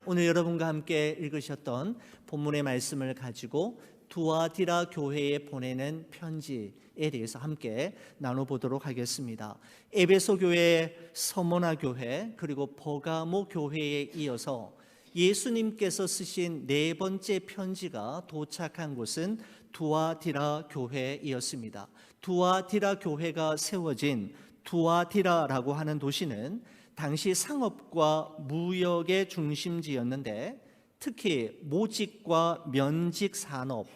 오늘 여러분과 함께 읽으셨던 본문의 말씀을 가지고 두아디라 교회에 보내는 편지에 대해서 함께 나눠보도록 하겠습니다. 에베소 교회, 서머나 교회, 그리고 버가모 교회에 이어서 예수님께서 쓰신 네 번째 편지가 도착한 곳은 두아디라 교회이었습니다. 두아디라 교회가 세워진 두아디라라고 하는 도시는 당시 상업과 무역의 중심지였는데 특히 모직과 면직 산업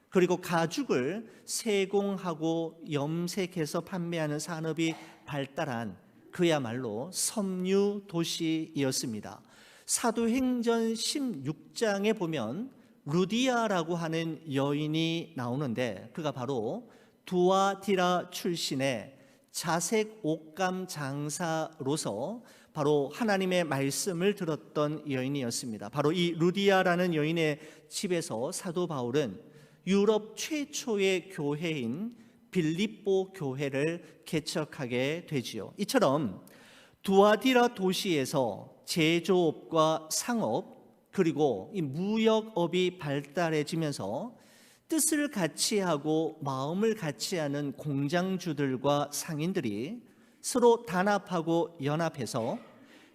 그리고 가죽을 세공하고 염색해서 판매하는 산업이 발달한 그야말로 섬유 도시였습니다. 사도행전 16장에 보면 루디아라고 하는 여인이 나오는데 그가 바로 두아디라 출신의 자색 옷감 장사로서 바로 하나님의 말씀을 들었던 여인이었습니다. 바로 이 루디아라는 여인의 집에서 사도 바울은 유럽 최초의 교회인 빌립보 교회를 개척하게 되지요. 이처럼 두아디라 도시에서 제조업과 상업 그리고 이 무역업이 발달해지면서 뜻을 같이 하고 마음을 같이 하는 공장주들과 상인들이 서로 단합하고 연합해서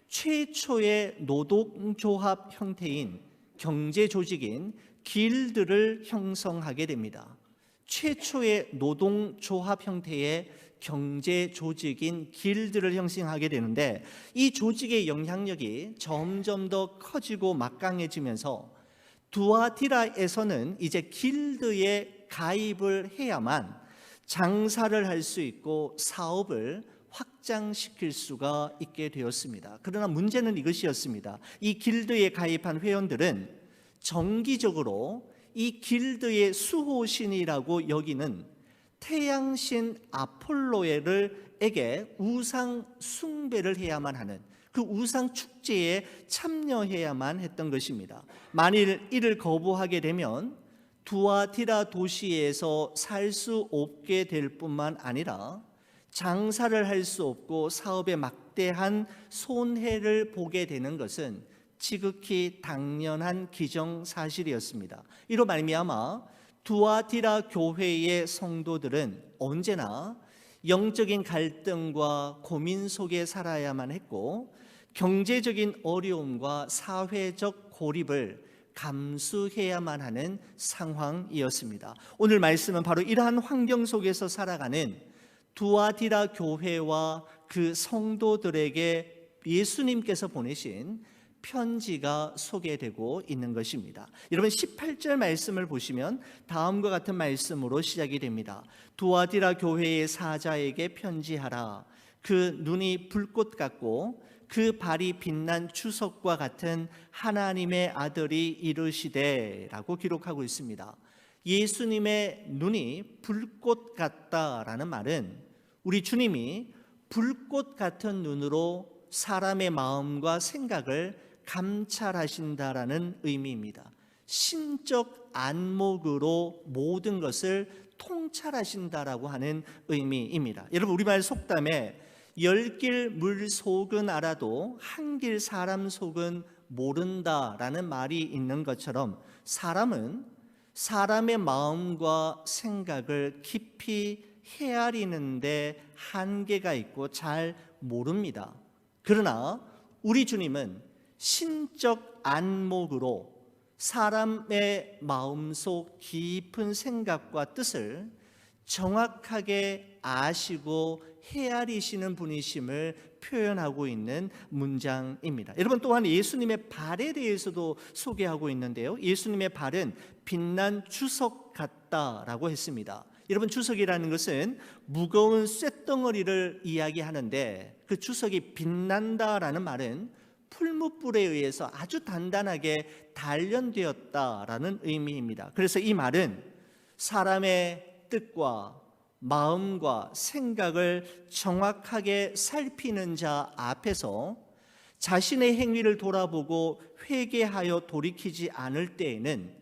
최초의 노동조합 형태인 경제조직인 길드를 형성하게 됩니다. 최초의 노동조합 형태의 경제조직인 길드를 형성하게 되는데 이 조직의 영향력이 점점 더 커지고 막강해지면서 두아디라에서는 이제 길드에 가입을 해야만 장사를 할 수 있고 사업을 확장시킬 수가 있게 되었습니다. 그러나 문제는 이것이었습니다. 이 길드에 가입한 회원들은 정기적으로 이 길드의 수호신이라고 여기는 태양신 아폴로에게 우상 숭배를 해야만 하는 그 우상 축제에 참여해야만 했던 것입니다. 만일 이를 거부하게 되면 두아디라 도시에서 살 수 없게 될 뿐만 아니라 장사를 할 수 없고 사업에 막대한 손해를 보게 되는 것은 지극히 당연한 기정사실이었습니다. 이로 말미암아 두아디라 교회의 성도들은 언제나 영적인 갈등과 고민 속에 살아야만 했고 경제적인 어려움과 사회적 고립을 감수해야만 하는 상황이었습니다. 오늘 말씀은 바로 이러한 환경 속에서 살아가는 두아디라 교회와 그 성도들에게 예수님께서 보내신 편지가 소개되고 있는 것입니다. 여러분 18절 말씀을 보시면 다음과 같은 말씀으로 시작이 됩니다. 두아디라 교회의 사자에게 편지하라. 그 눈이 불꽃 같고 그 발이 빛난 주석과 같은 하나님의 아들이 이르시되 라고 기록하고 있습니다. 예수님의 눈이 불꽃 같다라는 말은 우리 주님이 불꽃 같은 눈으로 사람의 마음과 생각을 감찰하신다라는 의미입니다. 신적 안목으로 모든 것을 통찰하신다라고 하는 의미입니다. 여러분 우리말 속담에 열길 물속은 알아도 한길 사람 속은 모른다라는 말이 있는 것처럼 사람은 사람의 마음과 생각을 깊이 헤아리는데 한계가 있고 잘 모릅니다. 그러나 우리 주님은 신적 안목으로 사람의 마음속 깊은 생각과 뜻을 정확하게 아시고 헤아리시는 분이심을 표현하고 있는 문장입니다. 여러분 또한 예수님의 발에 대해서도 소개하고 있는데요. 예수님의 발은 빛난 주석 같다라고 했습니다. 여러분 주석이라는 것은 무거운 쇳덩어리를 이야기하는데 그 주석이 빛난다라는 말은 풀무불에 의해서 아주 단단하게 단련되었다라는 의미입니다. 그래서 이 말은 사람의 뜻과 마음과 생각을 정확하게 살피는 자 앞에서 자신의 행위를 돌아보고 회개하여 돌이키지 않을 때에는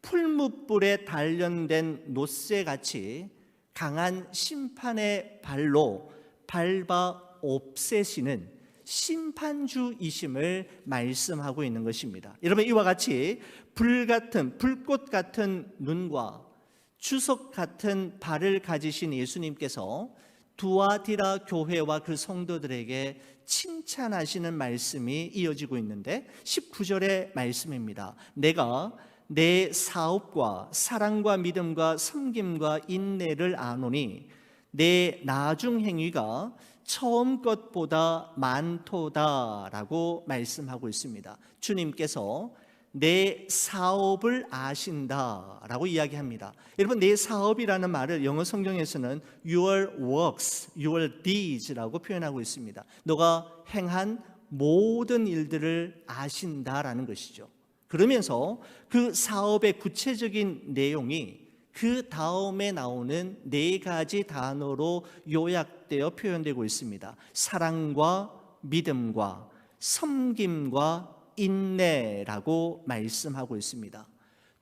풀무불에 단련된 노쇠같이 강한 심판의 발로 밟아 없애시는 심판주이심을 말씀하고 있는 것입니다. 여러분, 이와 같이 불꽃 같은 눈과 주석 같은 발을 가지신 예수님께서 두아디라 교회와 그 성도들에게 칭찬하시는 말씀이 이어지고 있는데 19절의 말씀입니다. 내가 내 사업과 사랑과 믿음과 섬김과 인내를 아노니 내 나중 행위가 처음 것보다 많도다라고 말씀하고 있습니다. 주님께서 내 사업을 아신다라고 이야기합니다. 여러분, 내 사업이라는 말을 영어 성경에서는 your works, your deeds라고 표현하고 있습니다. 너가 행한 모든 일들을 아신다라는 것이죠. 그러면서 그 사업의 구체적인 내용이 그 다음에 나오는 네 가지 단어로 요약되어 표현되고 있습니다. 사랑과 믿음과 섬김과 인내라고 말씀하고 있습니다.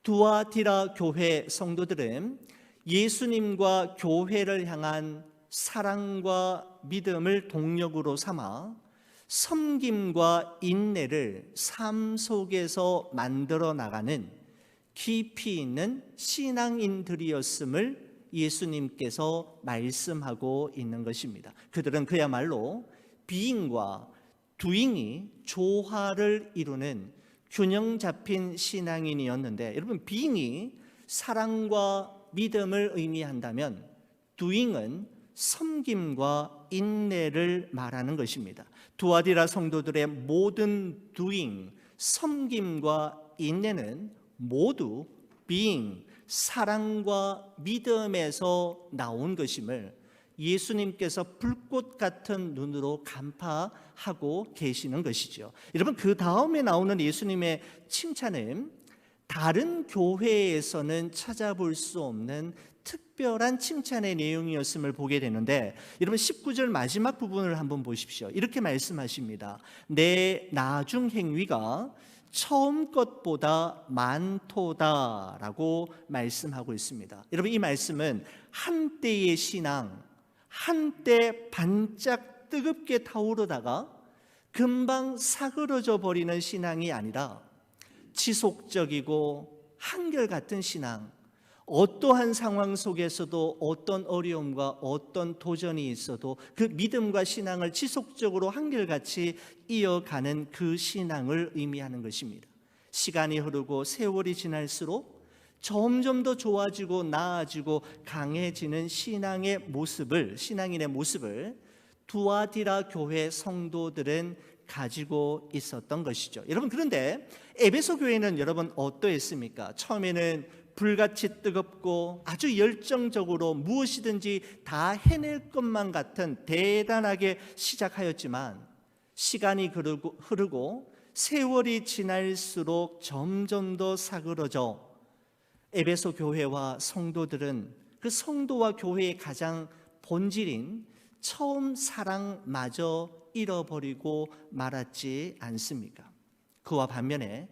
두아디라 교회 성도들은 예수님과 교회를 향한 사랑과 믿음을 동력으로 삼아 섬김과 인내를 삶 속에서 만들어 나가는 깊이 있는 신앙인들이었음을 예수님께서 말씀하고 있는 것입니다. 그들은 그야말로 being과 doing이 조화를 이루는 균형 잡힌 신앙인이었는데, 여러분, being이 사랑과 믿음을 의미한다면 doing은 섬김과 인내를 말하는 것입니다. 두아디라 성도들의 모든 doing, 섬김과 인내는 모두 being, 사랑과 믿음에서 나온 것임을 예수님께서 불꽃 같은 눈으로 간파하고 계시는 것이죠. 여러분, 그 다음에 나오는 예수님의 칭찬은 다른 교회에서는 찾아볼 수 없는 특별한 칭찬의 내용이었음을 보게 되는데, 여러분 19절 마지막 부분을 한번 보십시오. 이렇게 말씀하십니다. 내 나중 행위가 처음 것보다 많도다라고 말씀하고 있습니다. 여러분, 이 말씀은 한때의 신앙, 한때 반짝 뜨겁게 타오르다가 금방 사그러져 버리는 신앙이 아니라 지속적이고 한결같은 신앙, 어떠한 상황 속에서도 어떤 어려움과 어떤 도전이 있어도 그 믿음과 신앙을 지속적으로 한결같이 이어가는 그 신앙을 의미하는 것입니다. 시간이 흐르고 세월이 지날수록 점점 더 좋아지고 나아지고 강해지는 신앙인의 모습을 두아디라 교회 성도들은 가지고 있었던 것이죠. 여러분, 그런데 에베소 교회는 여러분 어떠했습니까? 처음에는 불같이 뜨겁고 아주 열정적으로 무엇이든지 다 해낼 것만 같은 대단하게 시작하였지만, 시간이 흐르고 세월이 지날수록 점점 더 사그러져 에베소 교회와 성도들은 그 성도와 교회의 가장 본질인 처음 사랑마저 잃어버리고 말았지 않습니까? 그와 반면에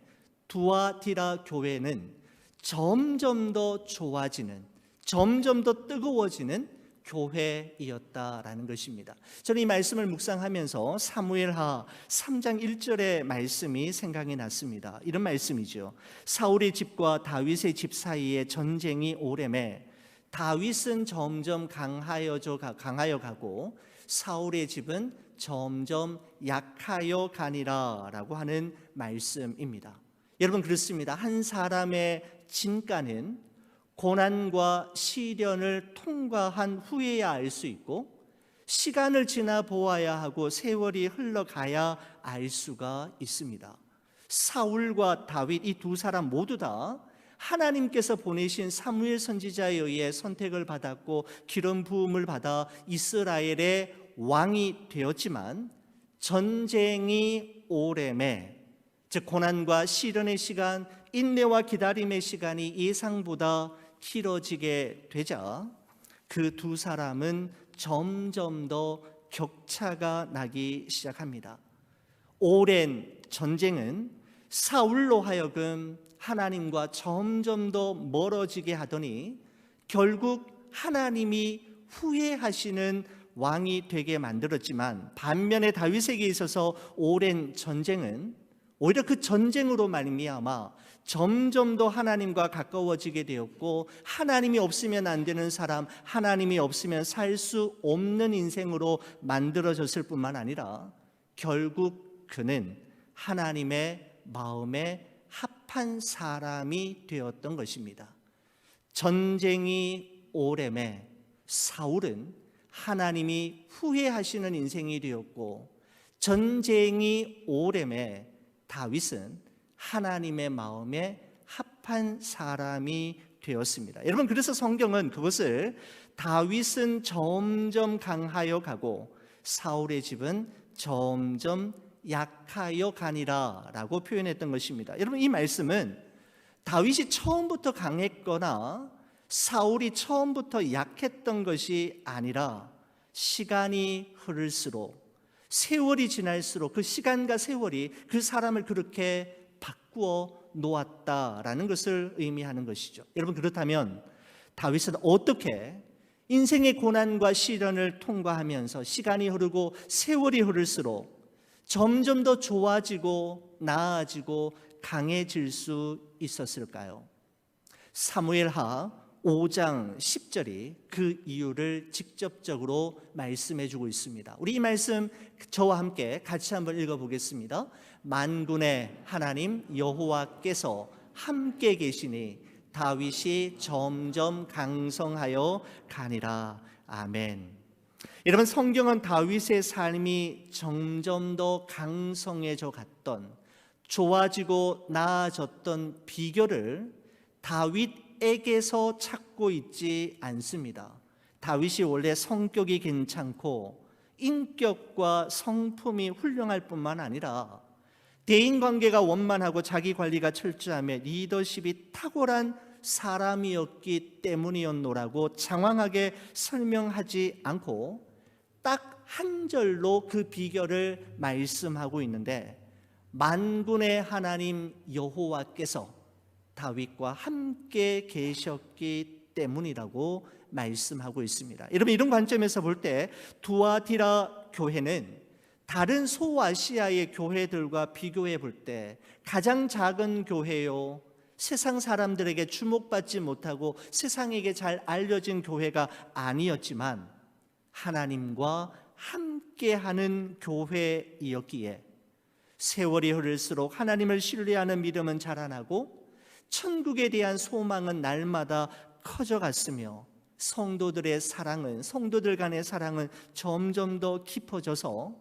두아디라 교회는 점점 더 좋아지는, 점점 더 뜨거워지는 교회이었다라는 것입니다. 저는 이 말씀을 묵상하면서 사무엘하 3장 1절의 말씀이 생각이 났습니다. 이런 말씀이죠. 사울의 집과 다윗의 집 사이에 전쟁이 오래매 다윗은 점점 강하여 가고 사울의 집은 점점 약하여 가니라 라고 하는 말씀입니다. 여러분, 그렇습니다. 한 사람의 진가는 고난과 시련을 통과한 후에야 알 수 있고, 시간을 지나 보아야 하고 세월이 흘러가야 알 수가 있습니다. 사울과 다윗, 이 두 사람 모두 다 하나님께서 보내신 사무엘 선지자에 의해 선택을 받았고 기름 부음을 받아 이스라엘의 왕이 되었지만, 전쟁이 오래매, 즉 고난과 시련의 시간, 인내와 기다림의 시간이 예상보다 길어지게 되자 그 두 사람은 점점 더 격차가 나기 시작합니다. 오랜 전쟁은 사울로 하여금 하나님과 점점 더 멀어지게 하더니 결국 하나님이 후회하시는 왕이 되게 만들었지만 반면에 다윗에게 있어서 오랜 전쟁은 오히려 그 전쟁으로 말미암아 점점 더 하나님과 가까워지게 되었고, 하나님이 없으면 안 되는 사람, 하나님이 없으면 살 수 없는 인생으로 만들어졌을 뿐만 아니라 결국 그는 하나님의 마음에 합한 사람이 되었던 것입니다. 전쟁이 오래매 사울은 하나님이 후회하시는 인생이 되었고, 전쟁이 오래매 다윗은 하나님의 마음에 합한 사람이 되었습니다. 여러분, 그래서 성경은 그것을 다윗은 점점 강하여 가고 사울의 집은 점점 약하여 가니라 라고 표현했던 것입니다. 여러분, 이 말씀은 다윗이 처음부터 강했거나 사울이 처음부터 약했던 것이 아니라 시간이 흐를수록, 세월이 지날수록 그 시간과 세월이 그 사람을 그렇게 바꾸어 놓았다라는 것을 의미하는 것이죠. 여러분, 그렇다면 다윗은 어떻게 인생의 고난과 시련을 통과하면서 시간이 흐르고 세월이 흐를수록 점점 더 좋아지고 나아지고 강해질 수 있었을까요? 사무엘하 5장 10절이 그 이유를 직접적으로 말씀해 주고 있습니다. 우리 이 말씀 저와 함께 같이 한번 읽어보겠습니다. 만군의 하나님 여호와께서 함께 계시니 다윗이 점점 강성하여 가니라. 아멘. 여러분, 성경은 다윗의 삶이 점점 더 강성해져 갔던, 좋아지고 나아졌던 비결을 다윗에게서 찾고 있지 않습니다. 다윗이 원래 성격이 괜찮고 인격과 성품이 훌륭할 뿐만 아니라 대인관계가 원만하고 자기관리가 철저하며 리더십이 탁월한 사람이었기 때문이었노라고 장황하게 설명하지 않고 딱 한 절로 그 비결을 말씀하고 있는데, 만군의 하나님 여호와께서 다윗과 함께 계셨기 때문이라고 말씀하고 있습니다. 여러분, 이런 관점에서 볼 때 두아디라 교회는 다른 소아시아의 교회들과 비교해 볼 때 가장 작은 교회요, 세상 사람들에게 주목받지 못하고 세상에게 잘 알려진 교회가 아니었지만 하나님과 함께하는 교회이었기에 세월이 흐를수록 하나님을 신뢰하는 믿음은 자라나고 천국에 대한 소망은 날마다 커져갔으며 성도들의 사랑은, 성도들 간의 사랑은 점점 더 깊어져서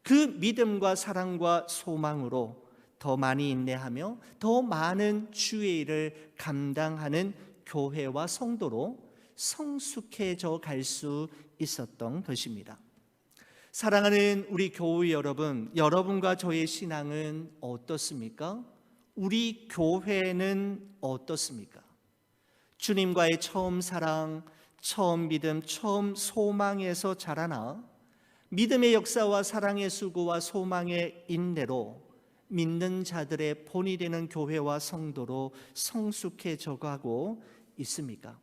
그 믿음과 사랑과 소망으로 더 많이 인내하며 더 많은 주의 일을 감당하는 교회와 성도로 성숙해져 갈 수 있었던 것입니다. 사랑하는 우리 교회 여러분, 여러분과 저의 신앙은 어떻습니까? 우리 교회는 어떻습니까? 주님과의 처음 사랑, 처음 믿음, 처음 소망에서 자라나 믿음의 역사와 사랑의 수고와 소망의 인내로 믿는 자들의 본이 되는 교회와 성도로 성숙해져 가고 있습니까?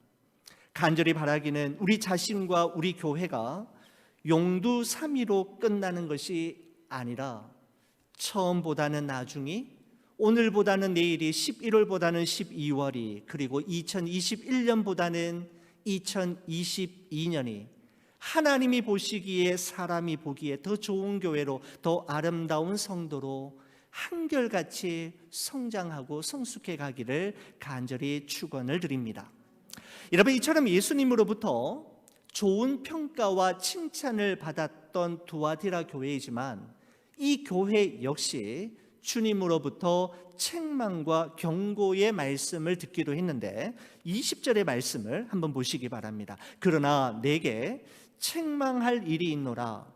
간절히 바라기는 우리 자신과 우리 교회가 용두삼이로 끝나는 것이 아니라 처음보다는 나중이, 오늘보다는 내일이, 11월보다는 12월이, 그리고 2021년보다는 2022년이 하나님이 보시기에, 사람이 보기에 더 좋은 교회로, 더 아름다운 성도로 한결같이 성장하고 성숙해 가기를 간절히 축원을 드립니다. 여러분, 이처럼 예수님으로부터 좋은 평가와 칭찬을 받았던 두아디라 교회이지만 이 교회 역시 주님으로부터 책망과 경고의 말씀을 듣기도 했는데 20절의 말씀을 한번 보시기 바랍니다. 그러나 내게 책망할 일이 있노라.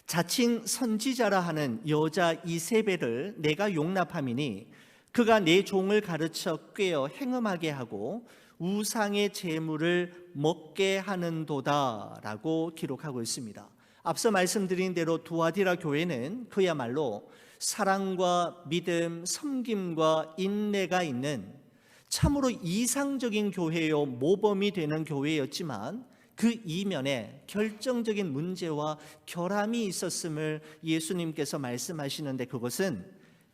자칭 선지자라 하는 여자 이세벨을 내가 용납함이니 그가 내 종을 가르쳐 꾀어 행음하게 하고 우상의 제물을 먹게 하는도다 라고 기록하고 있습니다. 앞서 말씀드린 대로 두아디라 교회는 그야말로 사랑과 믿음, 섬김과 인내가 있는 참으로 이상적인 교회요, 모범이 되는 교회였지만 그 이면에 결정적인 문제와 결함이 있었음을 예수님께서 말씀하시는데, 그것은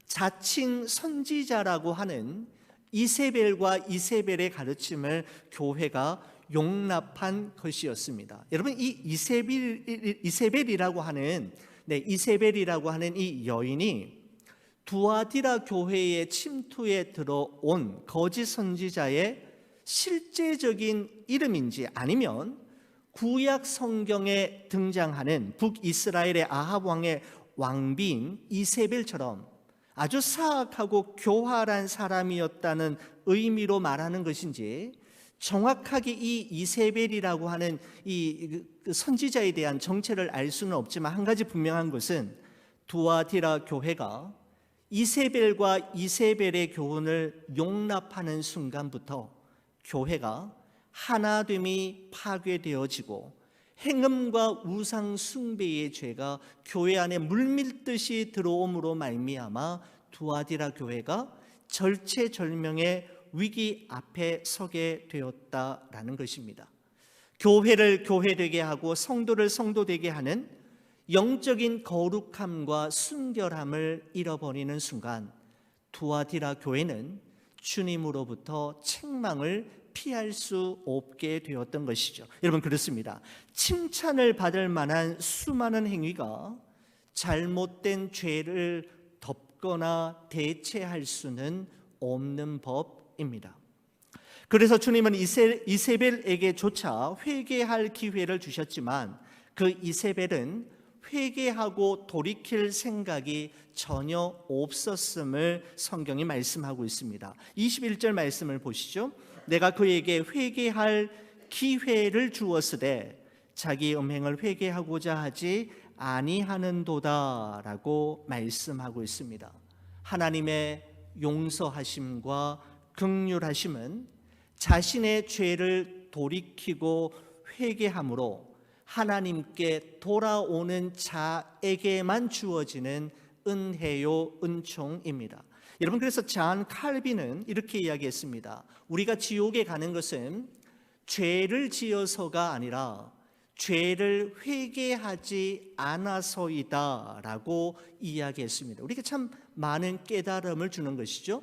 자칭 선지자라고 하는 이세벨과 이세벨의 가르침을 교회가 용납한 것이었습니다. 여러분, 이 이세벨이라고 하는 이 여인이 두아디라 교회의 침투에 들어온 거짓 선지자의 실제적인 이름인지, 아니면 구약 성경에 등장하는 북이스라엘의 아합 왕의 왕비인 이세벨처럼 아주 사악하고 교활한 사람이었다는 의미로 말하는 것인지, 정확하게 이 이세벨이라고 하는 이 선지자에 대한 정체를 알 수는 없지만, 한 가지 분명한 것은 두아디라 교회가 이세벨과 이세벨의 교훈을 용납하는 순간부터 교회가 하나됨이 파괴되어지고 행음과 우상 숭배의 죄가 교회 안에 물밀듯이 들어옴으로 말미암아 두아디라 교회가 절체절명의 위기 앞에 서게 되었다라는 것입니다. 교회를 교회되게 하고 성도를 성도되게 하는 영적인 거룩함과 순결함을 잃어버리는 순간, 두아디라 교회는 주님으로부터 책망을 피할 수 없게 되었던 것이죠. 여러분, 그렇습니다. 칭찬을 받을 만한 수많은 행위가 잘못된 죄를 덮거나 대체할 수는 없는 법입니다. 그래서 주님은 이세벨에게조차 회개할 기회를 주셨지만, 그 이세벨은 회개하고 돌이킬 생각이 전혀 없었음을 성경이 말씀하고 있습니다. 21절 말씀을 보시죠. 내가 그에게 회개할 기회를 주었으되 자기 음행을 회개하고자 하지 아니하는도다라고 말씀하고 있습니다. 하나님의 용서하심과 긍휼하심은 자신의 죄를 돌이키고 회개함으로 하나님께 돌아오는 자에게만 주어지는 은혜요 은총입니다. 여러분, 그래서 잔 칼빈은 이렇게 이야기했습니다. 우리가 지옥에 가는 것은 죄를 지어서가 아니라 죄를 회개하지 않아서이다 라고 이야기했습니다. 우리가 참 많은 깨달음을 주는 것이죠.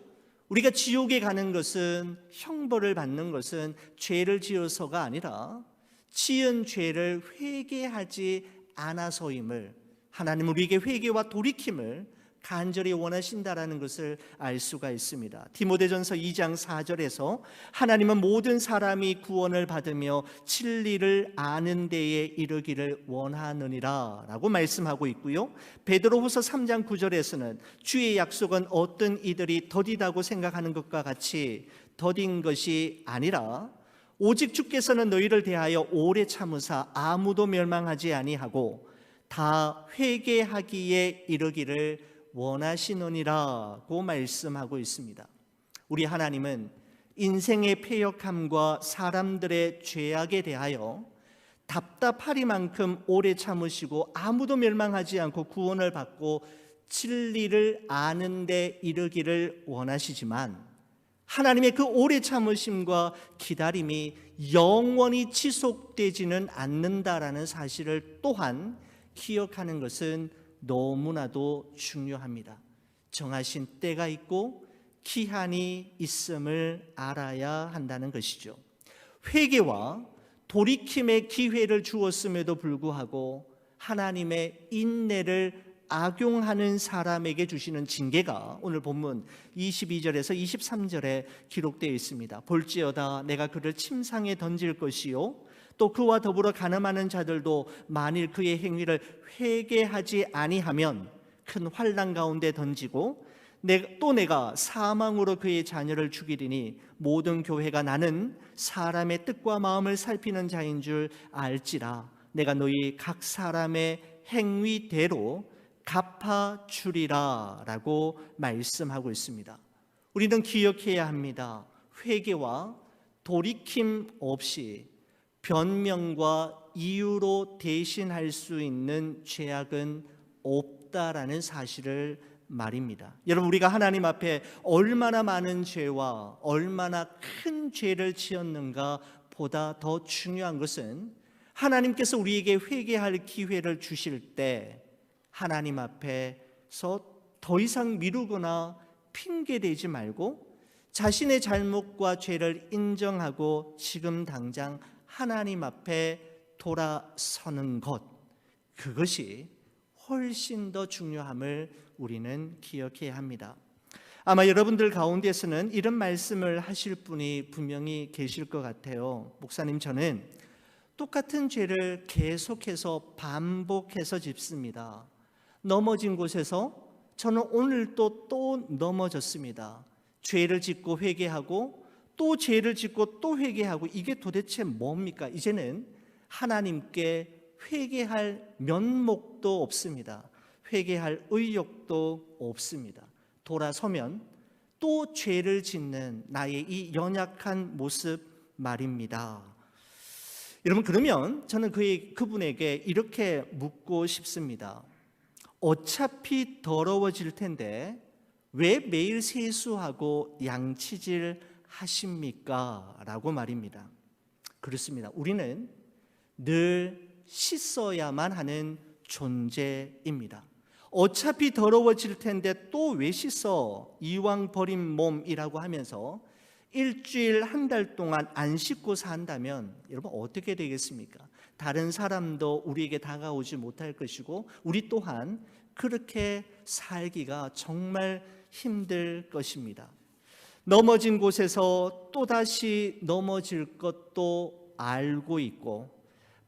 우리가 지옥에 가는 것은, 형벌을 받는 것은 죄를 지어서가 아니라 지은 죄를 회개하지 않아서임을, 하나님은 우리에게 회개와 돌이킴을 간절히 원하신다라는 것을 알 수가 있습니다. 디모데전서 2장 4절에서 하나님은 모든 사람이 구원을 받으며 진리를 아는 데에 이르기를 원하느니라 라고 말씀하고 있고요. 베드로후서 3장 9절에서는 주의 약속은 어떤 이들이 더디다고 생각하는 것과 같이 더딘 것이 아니라 오직 주께서는 너희를 대하여 오래 참으사 아무도 멸망하지 아니하고 다 회개하기에 이르기를 원하시느니라고 말씀하고 있습니다. 우리 하나님은 인생의 패역함과 사람들의 죄악에 대하여 답답하리만큼 오래 참으시고 아무도 멸망하지 않고 구원을 받고 진리를 아는 데 이르기를 원하시지만, 하나님의 그 오래 참으심과 기다림이 영원히 지속되지는 않는다라는 사실을 또한 기억하는 것은 너무나도 중요합니다. 정하신 때가 있고 기한이 있음을 알아야 한다는 것이죠. 회개와 돌이킴의 기회를 주었음에도 불구하고 하나님의 인내를 악용하는 사람에게 주시는 징계가 오늘 본문 22절에서 23절에 기록되어 있습니다. 볼지어다 내가 그를 침상에 던질 것이요 또 그와 더불어 간음하는 자들도 만일 그의 행위를 회개하지 아니하면 큰 환난 가운데 던지고 또 내가 사망으로 그의 자녀를 죽이리니 모든 교회가 나는 사람의 뜻과 마음을 살피는 자인 줄 알지라. 내가 너희 각 사람의 행위대로 갚아주리라 라고 말씀하고 있습니다. 우리는 기억해야 합니다. 회개와 돌이킴 없이 변명과 이유로 대신할 수 있는 죄악은 없다라는 사실을 말입니다. 여러분, 우리가 하나님 앞에 얼마나 많은 죄와 얼마나 큰 죄를 지었는가 보다 더 중요한 것은 하나님께서 우리에게 회개할 기회를 주실 때 하나님 앞에서 더 이상 미루거나 핑계대지 말고 자신의 잘못과 죄를 인정하고 지금 당장 하나님 앞에 돌아서는 것, 그것이 훨씬 더 중요함을 우리는 기억해야 합니다. 아마 여러분들 가운데서는 이런 말씀을 하실 분이 분명히 계실 것 같아요. 목사님, 저는 똑같은 죄를 계속해서 반복해서 짓습니다. 넘어진 곳에서 저는 오늘 또 넘어졌습니다. 죄를 짓고 회개하고 또 죄를 짓고 또 회개하고, 이게 도대체 뭡니까? 이제는 하나님께 회개할 면목도 없습니다. 회개할 의욕도 없습니다. 돌아서면 또 죄를 짓는 나의 이 연약한 모습 말입니다. 여러분, 그러면 저는 그분에게 이렇게 묻고 싶습니다. 어차피 더러워질 텐데 왜 매일 세수하고 양치질 하십니까? 라고 말입니다. 그렇습니다. 우리는 늘 씻어야만 하는 존재입니다. 어차피 더러워질 텐데 또 왜 씻어? 이왕 버린 몸이라고 하면서 일주일, 한 달 동안 안 씻고 산다면 여러분 어떻게 되겠습니까? 다른 사람도 우리에게 다가오지 못할 것이고 우리 또한 그렇게 살기가 정말 힘들 것입니다. 넘어진 곳에서 또다시 넘어질 것도 알고 있고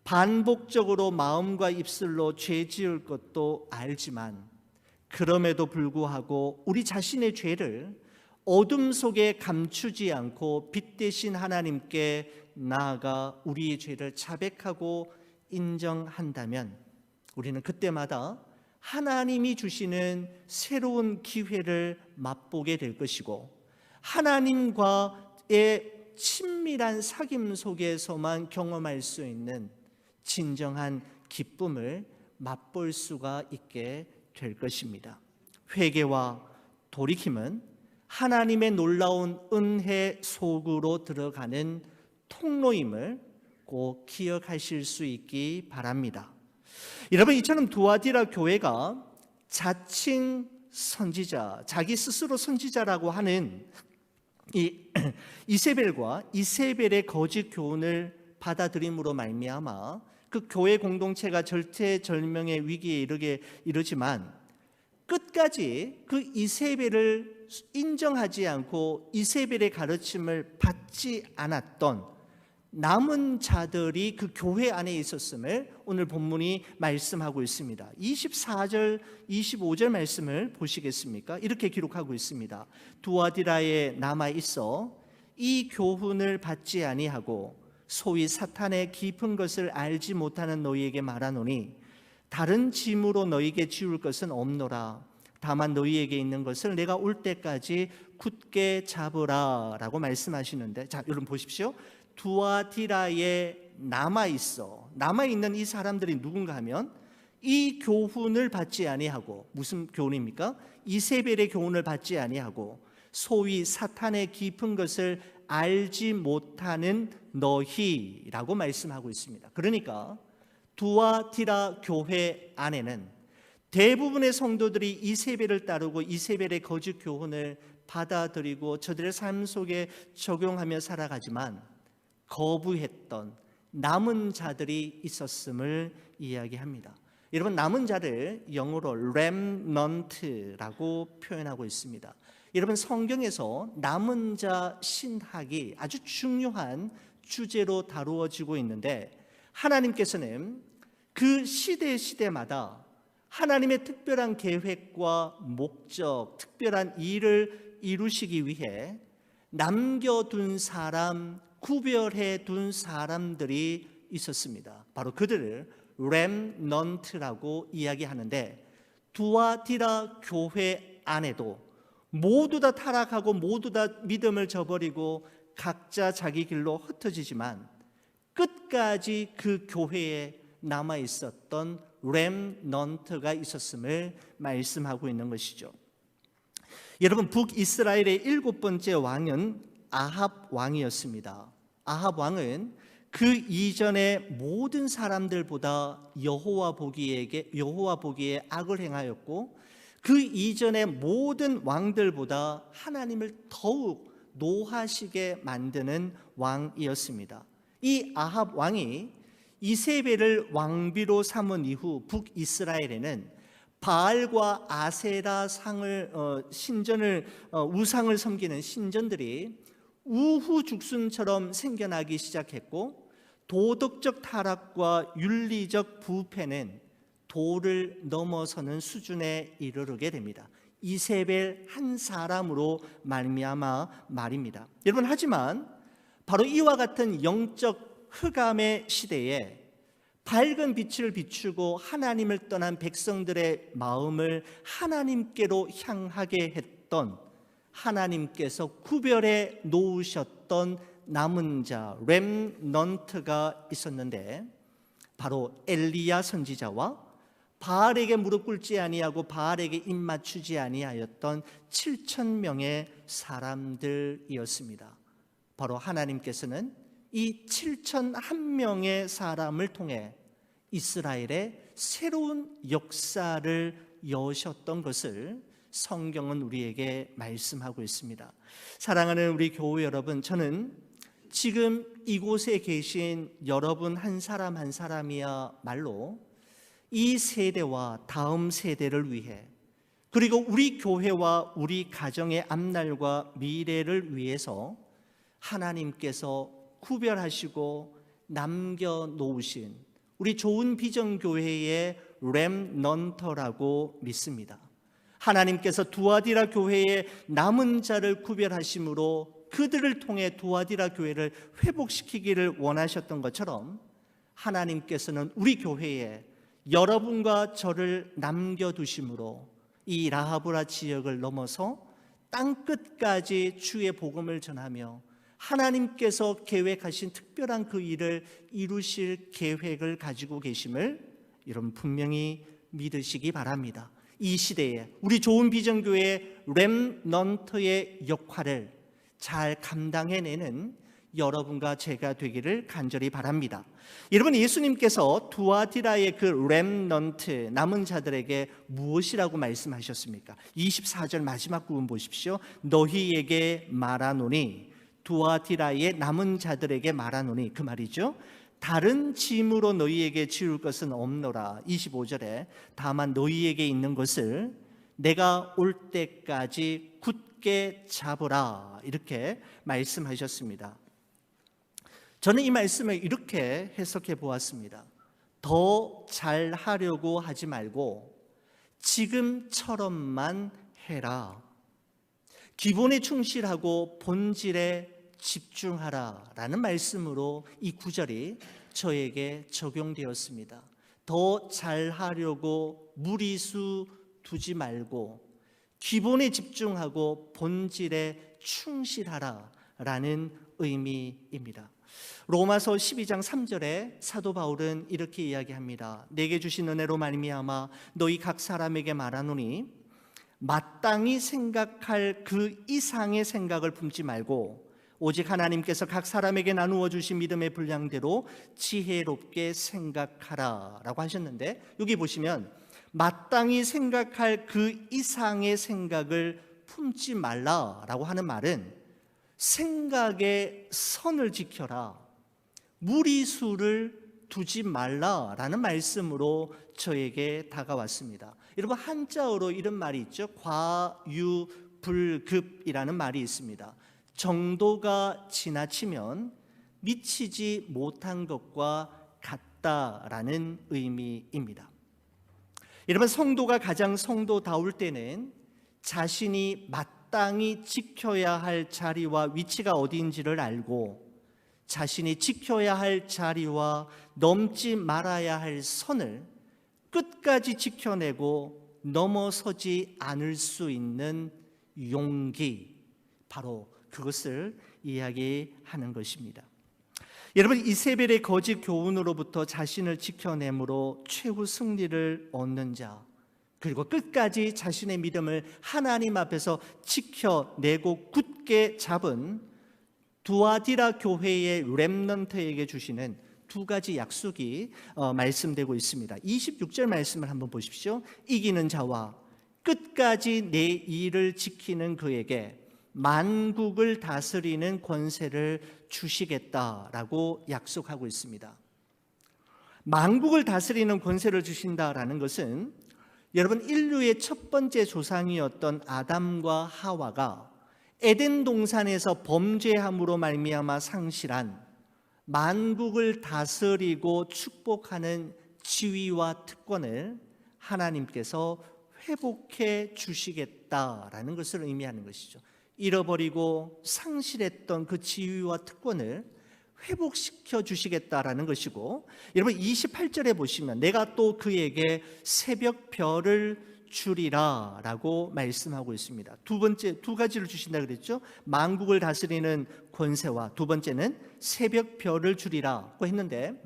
반복적으로 마음과 입술로 죄 지을 것도 알지만 그럼에도 불구하고 우리 자신의 죄를 어둠 속에 감추지 않고 빛 대신 하나님께 나아가 우리의 죄를 자백하고 인정한다면 우리는 그때마다 하나님이 주시는 새로운 기회를 맛보게 될 것이고 하나님과의 친밀한 사귐 속에서만 경험할 수 있는 진정한 기쁨을 맛볼 수가 있게 될 것입니다. 회개와 돌이킴은 하나님의 놀라운 은혜 속으로 들어가는 통로임을 꼭 기억하실 수 있기 바랍니다. 여러분, 이처럼 두아디라 교회가 자칭 선지자, 자기 스스로 선지자라고 하는 이 이세벨과 이세벨의 거짓 교훈을 받아들임으로 말미암아 그 교회 공동체가 절체절명의 위기에 이르지만 끝까지 그 이세벨을 인정하지 않고 이세벨의 가르침을 받지 않았던 남은 자들이 그 교회 안에 있었음을 오늘 본문이 말씀하고 있습니다. 24절, 25절 말씀을 보시겠습니까? 이렇게 기록하고 있습니다. 두아디라에 남아 있어 이 교훈을 받지 아니하고 소위 사탄의 깊은 것을 알지 못하는 너희에게 말하노니 다른 짐으로 너희에게 지울 것은 없노라. 다만 너희에게 있는 것을 내가 올 때까지 굳게 잡으라 라고 말씀하시는데, 자, 여러분 보십시오. 두아디라에 남아있는 이 사람들이 누군가 하면 이 교훈을 받지 아니하고, 무슨 교훈입니까? 이세벨의 교훈을 받지 아니하고 소위 사탄의 깊은 것을 알지 못하는 너희라고 말씀하고 있습니다. 그러니까 두아디라 교회 안에는 대부분의 성도들이 이세벨을 따르고 이세벨의 거짓 교훈을 받아들이고 저들의 삶 속에 적용하며 살아가지만 거부했던 남은 자들이 있었음을 이야기합니다. 여러분, 남은 자를 영어로 remnant라고 표현하고 있습니다. 여러분, 성경에서 남은 자 신학이 아주 중요한 주제로 다루어지고 있는데 하나님께서는 그 시대마다 하나님의 특별한 계획과 목적, 특별한 일을 이루시기 위해 남겨둔 사람, 구별해 둔 사람들이 있었습니다. 바로 그들을 렘넌트라고 이야기하는데 두아디라 교회 안에도 모두 다 타락하고 모두 다 믿음을 저버리고 각자 자기 길로 흩어지지만 끝까지 그 교회에 남아 있었던 렘넌트가 있었음을 말씀하고 있는 것이죠. 여러분, 북이스라엘의 7번째 왕은 아합 왕이었습니다. 아합 왕은 그 이전의 모든 사람들보다 여호와 보기에 악을 행하였고 그 이전의 모든 왕들보다 하나님을 더욱 노하시게 만드는 왕이었습니다. 이 아합 왕이 이세벨을 왕비로 삼은 이후 북이스라엘에는 바알과 아세라 우상을 섬기는 신전들이 우후죽순처럼 생겨나기 시작했고, 도덕적 타락과 윤리적 부패는 도를 넘어서는 수준에 이르게 됩니다. 이세벨 한 사람으로 말미암아 말입니다. 여러분, 하지만 바로 이와 같은 영적 흑암의 시대에 밝은 빛을 비추고 하나님을 떠난 백성들의 마음을 하나님께로 향하게 했던, 하나님께서 구별해 놓으셨던 남은 자 렘넌트가 있었는데, 바로 엘리야 선지자와 바알에게 무릎 꿇지 아니하고 바알에게 입 맞추지 아니하였던 7,000명의 사람들이었습니다. 바로 하나님께서는 이 7,001명의 사람을 통해 이스라엘의 새로운 역사를 여셨던 것을 성경은 우리에게 말씀하고 있습니다. 사랑하는 우리 교회 여러분, 저는 지금 이곳에 계신 여러분 한 사람 한 사람이야말로 이 세대와 다음 세대를 위해, 그리고 우리 교회와 우리 가정의 앞날과 미래를 위해서 하나님께서 구별하시고 남겨놓으신 우리 좋은 비전교회의 렘넌터라고 믿습니다. 하나님께서 두아디라 교회의 남은 자를 구별하심으로 그들을 통해 두아디라 교회를 회복시키기를 원하셨던 것처럼, 하나님께서는 우리 교회에 여러분과 저를 남겨두심으로 이 라하브라 지역을 넘어서 땅끝까지 주의 복음을 전하며 하나님께서 계획하신 특별한 그 일을 이루실 계획을 가지고 계심을 여러분 분명히 믿으시기 바랍니다. 이 시대에 우리 좋은 비전교회의 렘넌트의 역할을 잘 감당해내는 여러분과 제가 되기를 간절히 바랍니다. 여러분, 예수님께서 두아디라의 그 렘넌트, 남은 자들에게 무엇이라고 말씀하셨습니까? 24절 마지막 부분 보십시오. 너희에게 말하노니, 두아디라의 남은 자들에게 말하노니, 그 말이죠. 다른 짐으로 너희에게 지울 것은 없노라. 25절에 다만 너희에게 있는 것을 내가 올 때까지 굳게 잡으라, 이렇게 말씀하셨습니다. 저는 이 말씀을 이렇게 해석해 보았습니다. 더 잘하려고 하지 말고 지금처럼만 해라. 기본에 충실하고 본질에 집중하라 라는 말씀으로 이 구절이 저에게 적용되었습니다. 더 잘하려고 무리수 두지 말고 기본에 집중하고 본질에 충실하라 라는 의미입니다. 로마서 12장 3절에 사도 바울은 이렇게 이야기합니다. 내게 주신 은혜로 말미암아 너희 각 사람에게 말하노니 마땅히 생각할 그 이상의 생각을 품지 말고 오직 하나님께서 각 사람에게 나누어 주신 믿음의 분량대로 지혜롭게 생각하라 라고 하셨는데, 여기 보시면 마땅히 생각할 그 이상의 생각을 품지 말라라고 하는 말은 생각의 선을 지켜라, 무리수를 두지 말라라는 말씀으로 저에게 다가왔습니다. 여러분, 한자어로 이런 말이 있죠. 과유불급이라는 말이 있습니다. 정도가 지나치면 미치지 못한 것과 같다라는 의미입니다. 여러분, 성도가 가장 성도다울 때는 자신이 마땅히 지켜야 할 자리와 위치가 어디인지를 알고 자신이 지켜야 할 자리와 넘지 말아야 할 선을 끝까지 지켜내고 넘어서지 않을 수 있는 용기, 바로 그것을 이야기하는 것입니다. 여러분, 이세벨의 거짓 교훈으로부터 자신을 지켜내므로 최후 승리를 얻는 자, 그리고 끝까지 자신의 믿음을 하나님 앞에서 지켜내고 굳게 잡은 두아디라 교회의 렘넌트에게 주시는 두 가지 약속이 말씀되고 있습니다. 26절 말씀을 한번 보십시오. 이기는 자와 끝까지 내 일을 지키는 그에게 만국을 다스리는 권세를 주시겠다라고 약속하고 있습니다. 만국을 다스리는 권세를 주신다라는 것은 여러분, 인류의 첫 번째 조상이었던 아담과 하와가 에덴 동산에서 범죄함으로 말미암아 상실한 만국을 다스리고 축복하는 지위와 특권을 하나님께서 회복해 주시겠다라는 것을 의미하는 것이죠. 잃어버리고 상실했던 그 지위와 특권을 회복시켜 주시겠다라는 것이고, 여러분 28절에 보시면 내가 또 그에게 새벽별을 주리라 라고 말씀하고 있습니다. 두 가지를 주신다 그랬죠. 만국을 다스리는 권세와 두 번째는 새벽별을 주리라고 했는데,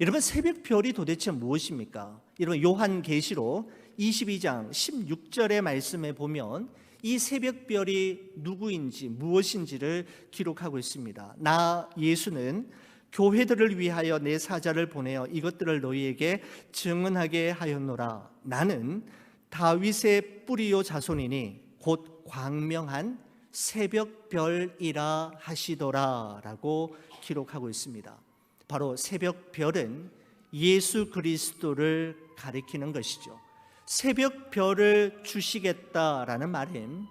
여러분 새벽별이 도대체 무엇입니까? 여러분 요한계시록 22장 16절의 말씀에 보면 이 새벽별이 누구인지 무엇인지를 기록하고 있습니다. 나 예수는 교회들을 위하여 내 사자를 보내어 이것들을 너희에게 증언하게 하였노라. 나는 다윗의 뿌리요 자손이니 곧 광명한 새벽별이라 하시더라 라고 기록하고 있습니다. 바로 새벽별은 예수 그리스도를 가리키는 것이죠. 새벽별을 주시겠다라는 말은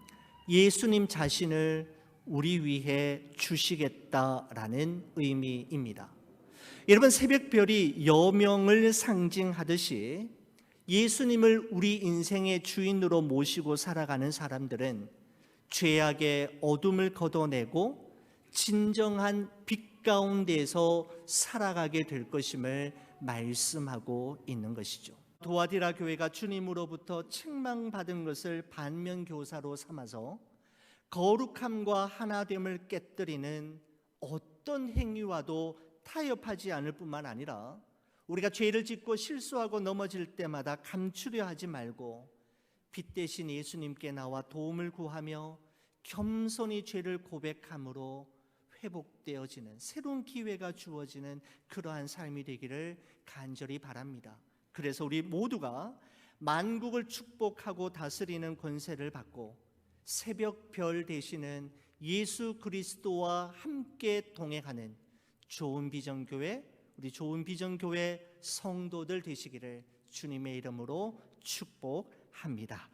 예수님 자신을 우리 위해 주시겠다라는 의미입니다. 여러분 새벽별이 여명을 상징하듯이 예수님을 우리 인생의 주인으로 모시고 살아가는 사람들은 죄악의 어둠을 걷어내고 진정한 빛 가운데서 살아가게 될 것임을 말씀하고 있는 것이죠. 두아디라 교회가 주님으로부터 책망받은 것을 반면교사로 삼아서 거룩함과 하나됨을 깨뜨리는 어떤 행위와도 타협하지 않을 뿐만 아니라 우리가 죄를 짓고 실수하고 넘어질 때마다 감추려 하지 말고 빛 대신 예수님께 나와 도움을 구하며 겸손히 죄를 고백함으로 회복되어지는 새로운 기회가 주어지는 그러한 삶이 되기를 간절히 바랍니다. 그래서 우리 모두가 만국을 축복하고 다스리는 권세를 받고 새벽별 되시는 예수 그리스도와 함께 동행하는 좋은 비전교회, 우리 좋은 비전교회 성도들 되시기를 주님의 이름으로 축복합니다.